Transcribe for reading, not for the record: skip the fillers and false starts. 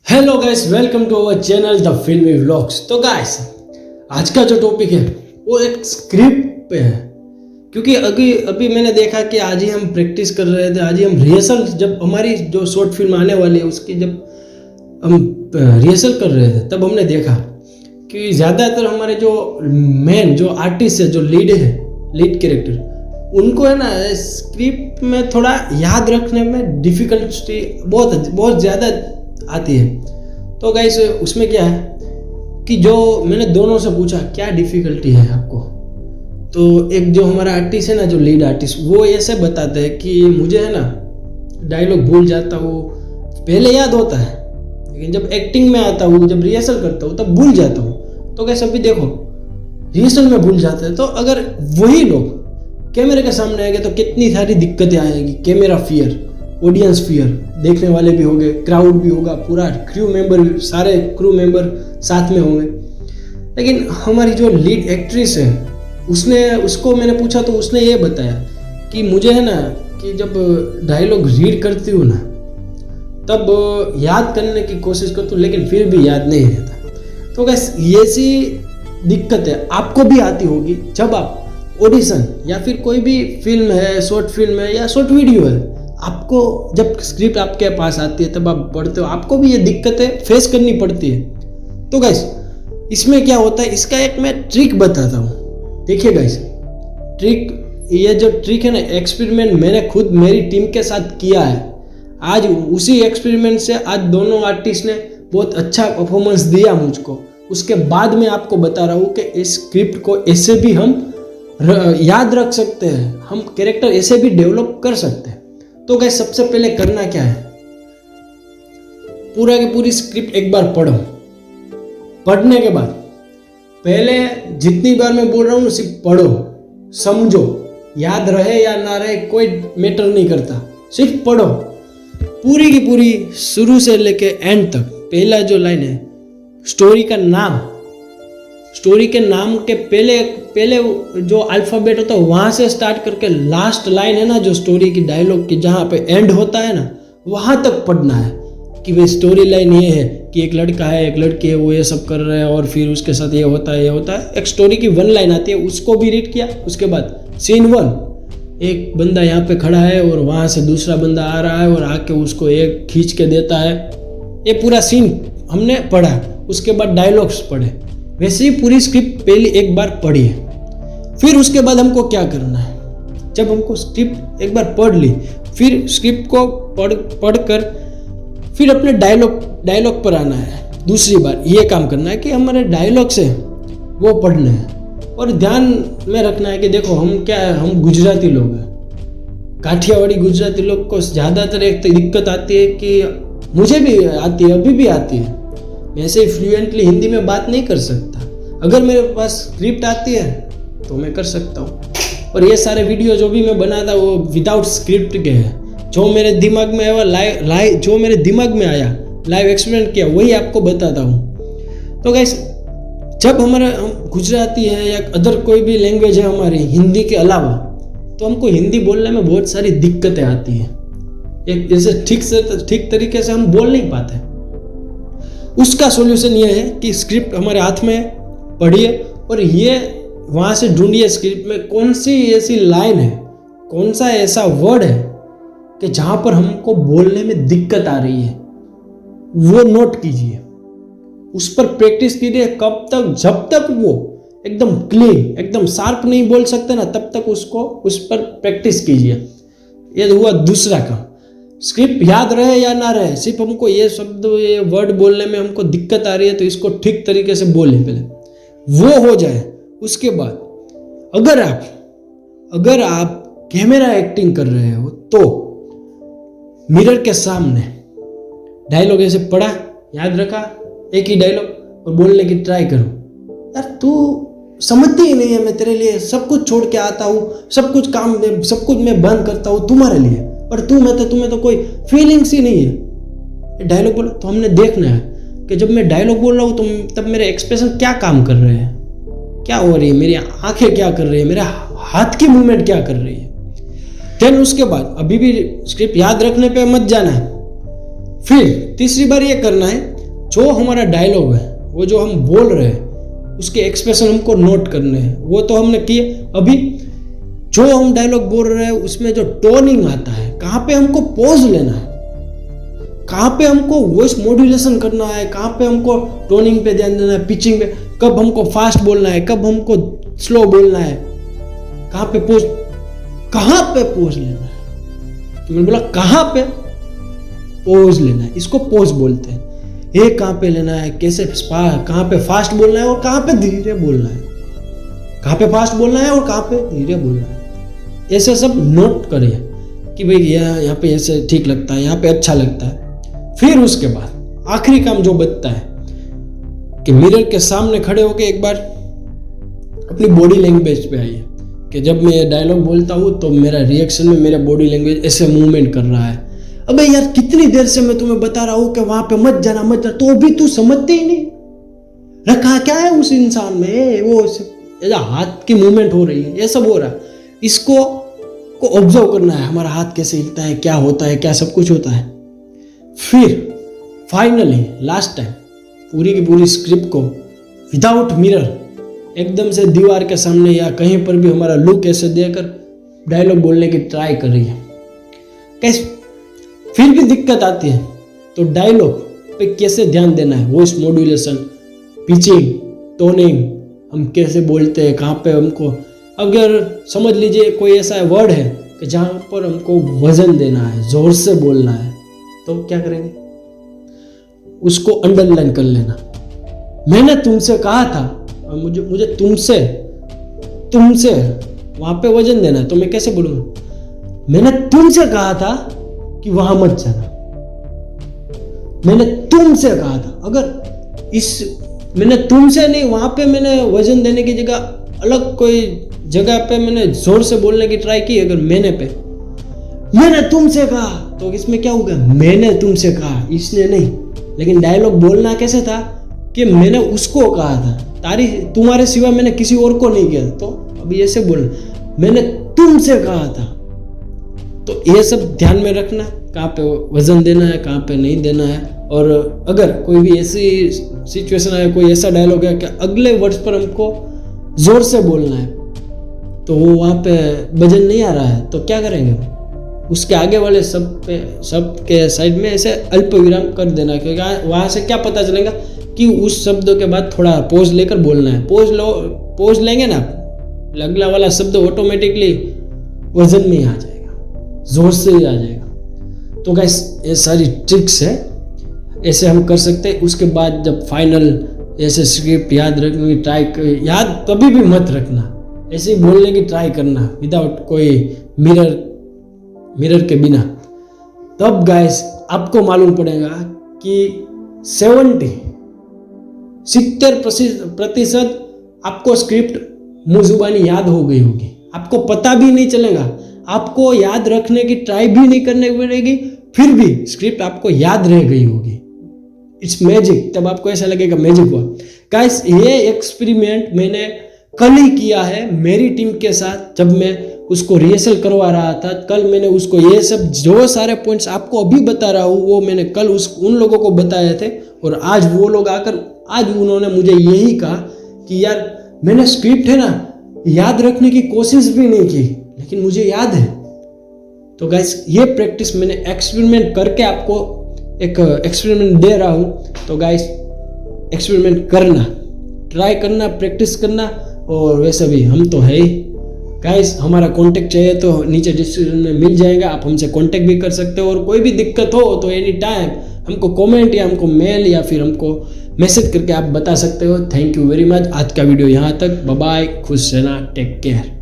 Hello guys, welcome to our channel the filmy vlogs. तो guys, आज का जो टॉपिक है वो एक स्क्रिप्ट पे है, क्योंकि अभी मैंने देखा कि आज ही हम प्रैक्टिस कर रहे थे, आज ही हम रिहर्सल, जब हमारी जो शॉर्ट फिल्म आने वाली है उसकी जब हम रिहर्सल कर रहे थे तब हमने देखा कि ज़्यादातर हमारे जो मेन जो आर्टिस्ट है, जो लीड कैरेक्टर, उनको है ना स्क्रिप्ट में थोड़ा याद रखने में डिफ़िकल्टी बहुत ज़्यादा आती है। तो गाइस, उसमें क्या है कि जो मैंने दोनों से पूछा क्या डिफ़िकल्टी है आपको, तो एक जो हमारा आर्टिस्ट है ना, जो लीड आर्टिस्ट, वो ऐसे बताते हैं कि मुझे है ना डायलॉग भूल जाता हूँ, पहले याद होता है लेकिन जब एक्टिंग में आता हूँ, जब रिहर्सल करता हूँ तब भूल जाता हूँ। तो गाइस, अभी देखो रिहर्सल में भूल जाते हैं, तो अगर वही लोग कैमरे के सामने आएंगे तो कितनी सारी दिक्कतें आएगी। कैमरा फियर, ऑडियंस फियर, देखने वाले भी होंगे, क्राउड भी होगा, पूरा क्रू मेंबर, सारे क्रू मेंबर साथ में होंगे। लेकिन हमारी जो लीड एक्ट्रेस है, उसको मैंने पूछा तो उसने ये बताया कि मुझे है ना कि जब डायलॉग रीड करती हूँ ना तब याद करने की कोशिश करती हूँ लेकिन फिर भी याद नहीं रहता। तो गाइस, ये सी दिक्कत है, आपको भी आती होगी जब आप ऑडिशन या फिर कोई भी फिल्म है, शॉर्ट फिल्म है या शॉर्ट वीडियो है, आपको जब स्क्रिप्ट आपके पास आती है तब आप पढ़ते हो, आपको भी ये दिक्कतें फेस करनी पड़ती है। तो गाइस, इसमें क्या होता है, इसका एक मैं ट्रिक बताता हूँ। देखिए गाइस, ये जो ट्रिक है ना, एक्सपेरिमेंट मैंने खुद मेरी टीम के साथ किया है। आज उसी एक्सपेरिमेंट से आज दोनों आर्टिस्ट ने बहुत अच्छा परफॉर्मेंस दिया मुझको। उसके बाद मैं आपको बता रहा हूँ कि इस स्क्रिप्ट को ऐसे भी हम याद रख सकते हैं, हम कैरेक्टर ऐसे भी डेवलप कर सकते हैं। तो गाइस, सबसे पहले करना क्या है, पूरा की पूरी स्क्रिप्ट एक बार पढ़ो। पढ़ने के बाद पहले जितनी बार मैं बोल रहा हूँ सिर्फ पढ़ो, समझो, याद रहे या ना रहे कोई मैटर नहीं करता, सिर्फ पढ़ो पूरी की पूरी, शुरू से लेके एंड तक। पहला जो लाइन है स्टोरी का नाम, स्टोरी के नाम के पहले जो अल्फ़ाबेट होता है वहाँ से स्टार्ट करके लास्ट लाइन है ना, जो स्टोरी की डायलॉग की जहाँ पे एंड होता है ना, वहाँ तक पढ़ना है कि भाई स्टोरी लाइन ये है कि एक लड़का है, एक लड़की है, वो ये सब कर रहे हैं और फिर उसके साथ ये होता है, ये होता है। एक स्टोरी की वन लाइन आती है, उसको भी रीड किया। उसके बाद सीन 1, एक बंदा यहाँ पे खड़ा है और वहाँ से दूसरा बंदा आ रहा है और आके उसको एक खींच के देता है। ये पूरा सीन हमने पढ़ा। उसके बाद डायलॉग्स पढ़े। वैसे ही पूरी स्क्रिप्ट पहले एक बार पढ़िए। फिर उसके बाद हमको क्या करना है, जब हमको स्क्रिप्ट एक बार पढ़ ली, फिर स्क्रिप्ट को पढ़कर फिर अपने डायलॉग पर आना है। दूसरी बार ये काम करना है कि हमारे डायलॉग से वो पढ़ने हैं और ध्यान में रखना है कि देखो हम क्या है, हम गुजराती लोग हैं, काठियावाड़ी गुजराती लोग को ज़्यादातर एक दिक्कत आती है कि मुझे भी आती है, अभी भी आती है, मैं ऐसे फ्लुएंटली हिंदी में बात नहीं कर सकता। अगर मेरे पास स्क्रिप्ट आती है तो मैं कर सकता हूँ। और ये सारे वीडियो जो भी मैं बनाता वो विदाउट स्क्रिप्ट के हैं, जो मेरे दिमाग में आया जो मेरे दिमाग में आया, लाइव एक्सपेरिमेंट किया, वही आपको बताता हूँ। तो गाइस, जब हम गुजराती है या अदर कोई भी लैंग्वेज है हमारी हिंदी के अलावा, तो हमको हिंदी बोलने में बहुत सारी दिक्कतें आती हैं। एक जैसे ठीक तरीके से हम बोल नहीं पाते। उसका सॉल्यूशन ये है कि स्क्रिप्ट हमारे हाथ में पढ़िए और ये वहाँ से ढूंढिए स्क्रिप्ट में कौन सी ऐसी लाइन है, कौन सा ऐसा वर्ड है कि जहाँ पर हमको बोलने में दिक्कत आ रही है, वो नोट कीजिए, उस पर प्रैक्टिस कीजिए। कब तक, जब तक वो एकदम क्लीन, एकदम शार्प नहीं बोल सकते ना, तब तक उस पर प्रैक्टिस कीजिए। ये हुआ दूसरा काम। स्क्रिप्ट याद रहे या ना रहे, सिर्फ हमको ये शब्द, ये वर्ड बोलने में हमको दिक्कत आ रही है तो इसको ठीक तरीके से बोलें। पहले वो हो जाए, उसके बाद अगर आप कैमरा एक्टिंग कर रहे हो तो मिरर के सामने डायलॉग ऐसे पढ़ा, याद रखा, एक ही डायलॉग और बोलने की ट्राई करो। यार तू समझती ही नहीं है, मैं तेरे लिए सब कुछ छोड़ के आता हूँ, सब कुछ मैं बंद करता हूँ तुम्हारे लिए, पर तुम्हें तो कोई फीलिंग्स ही नहीं है। डायलॉग बोलो तो हमने देखना है कि जब मैं डायलॉग बोल रहा हूँ तब मेरे एक्सप्रेशन क्या काम कर रहे हैं, क्या हो रही है, मेरी आंखें क्या कर रही है, मेरा हाथ की मूवमेंट क्या कर रही है। देन उसके बाद अभी भी स्क्रिप्ट याद रखने पे मत जाना है। फिर तीसरी बार ये करना है जो हमारा डायलॉग है, वो जो हम बोल रहे हैं, उसके एक्सप्रेशन हमको नोट करने हैं। वो तो हमने किए। अभी जो हम डायलॉग बोल रहे हैं उसमें जो टोनिंग आता है, कहाँ पे हमको पॉज लेना है, कहाँ पे हमको वॉइस मॉड्यूलेशन करना है, कहाँ पे हमको टोनिंग पे ध्यान देना है, पिचिंग पे, कब हमको फास्ट बोलना है, कब हमको स्लो बोलना है, कहाँ पे पॉज लेना है। तो मैंने बोला कहाँ पे पॉज लेना है, इसको पॉज बोलते हैं। ये कहाँ पे लेना है, कैसे कहाँ पे फास्ट बोलना है और कहाँ पे धीरे बोलना है, कहाँ पे फास्ट बोलना है और कहाँ पे धीरे बोलना है। ऐसे सब नोट करिए कि भाई यहाँ पे ऐसे ठीक लगता है, यहाँ पे अच्छा लगता है। फिर उसके बाद आखिरी काम जो बचता है कि मिरर के सामने खड़े होके एक बार अपनी बॉडी लैंग्वेज पे आइए कि जब मैं ये डायलॉग बोलता हूँ तो मेरा रिएक्शन में मेरा बॉडी लैंग्वेज ऐसे मूवमेंट कर रहा है। अबे यार कितनी देर से मैं तुम्हें बता रहा हूँ कि वहां पे मत जाना, तो भी तू समझते ही नहीं। रखा क्या है उस इंसान में, वो हाथ की मूवमेंट हो रही है, ये सब हो रहा है। इसको ऑब्जर्व करना है, हमारा हाथ कैसे हिलता है, क्या होता है, क्या सब कुछ होता है। फिर फाइनली लास्ट टाइम पूरी की पूरी स्क्रिप्ट को विदाउट मिरर एकदम से दीवार के सामने या कहीं पर भी हमारा लुक ऐसे देकर डायलॉग बोलने की ट्राई कर रही है। कैसे फिर भी दिक्कत आती है तो डायलॉग पे कैसे ध्यान देना है, वॉइस मॉड्यूलेशन, पिचिंग, टोनिंग, हम कैसे बोलते हैं, कहाँ पे हमको, अगर समझ लीजिए कोई ऐसा वर्ड है कि जहाँ पर हमको वजन देना है, जोर से बोलना है, तो क्या करेंगे, उसको अंडरलाइन कर लेना। मैंने तुमसे कहा था, मुझे तुमसे वहां पे वजन देना है, तो मैं कैसे बोलूंगा, मैंने तुमसे कहा था कि वहां मत जाना, मैंने तुमसे कहा था। अगर मैंने तुमसे नहीं, वहां पे मैंने वजन देने की जगह अलग कोई जगह पे मैंने जोर से बोलने की ट्राई की, अगर मैंने तुमसे कहा, तो इसमें क्या होगा, मैंने तुमसे कहा, इसने नहीं। लेकिन डायलॉग बोलना कैसे था कि मैंने उसको कहा था, तुम्हारे सिवा मैंने किसी और को नहीं किया। तो अभी ऐसे बोलना, मैंने तुमसे कहा था। तो ये सब ध्यान में रखना, कहाँ पे वजन देना है, कहाँ पे नहीं देना है। और अगर कोई भी ऐसी सिचुएशन है, कोई ऐसा डायलॉग है कि अगले वर्ड्स पर हमको जोर से बोलना है, तो वो वहाँ पे वजन नहीं आ रहा है, तो क्या करेंगे, उसके आगे वाले सब के साइड में ऐसे अल्प विराम कर देना, क्योंकि वहाँ से क्या पता चलेगा कि उस शब्द के बाद थोड़ा पॉज लेकर बोलना है। पॉज लेंगे ना, अगला वाला शब्द ऑटोमेटिकली वजन में ही आ जाएगा, जोर से ही आ जाएगा। तो गाइस ये सारी ट्रिक्स है, ऐसे हम कर सकते हैं। उसके बाद जब फाइनल ऐसे स्क्रिप्ट याद रखने की ट्राई, याद कभी भी मत रखना, ऐसे ही बोलने की ट्राई करना विदाउट कोई मिरर के बिना। तब गाइस आपको मालूम पड़ेगा कि 70% आपको स्क्रिप्ट मुँह जुबानी याद हो गई होगी, आपको पता भी नहीं चलेगा, आपको याद रखने की ट्राई भी नहीं करनी पड़ेगी, फिर भी स्क्रिप्ट आपको याद रह गई होगी। इट्स मैजिक, तब आपको ऐसा लगेगा मैजिक हुआ। गाइस ये एक्सपेरिमेंट मैंने कल ही किया है मेरी टीम के साथ, जब मैं उसको रिहर्सल करवा रहा था। कल मैंने उसको ये सब जो सारे पॉइंट्स आपको अभी बता रहा हूँ वो मैंने कल उन लोगों को बताए थे, और आज वो लोग आकर आज उन्होंने मुझे यही कहा कि यार मैंने स्क्रिप्ट है ना याद रखने की कोशिश भी नहीं की, लेकिन मुझे याद है। तो गाइस ये प्रैक्टिस मैंने एक्सपेरिमेंट करके आपको एक एक्सपेरिमेंट दे रहा हूँ। तो गाइस एक्सपेरिमेंट करना, ट्राई करना, प्रैक्टिस करना। और वैसे भी हम तो है ही गाइस, हमारा कांटेक्ट चाहिए तो नीचे डिस्क्रिप्शन में मिल जाएगा, आप हमसे कांटेक्ट भी कर सकते हो। और कोई भी दिक्कत हो तो एनी टाइम हमको कमेंट या हमको मेल या फिर हमको मैसेज करके आप बता सकते हो। Thank you very much. आज का वीडियो यहाँ तक, बाय बाय, खुश रहना, टेक केयर।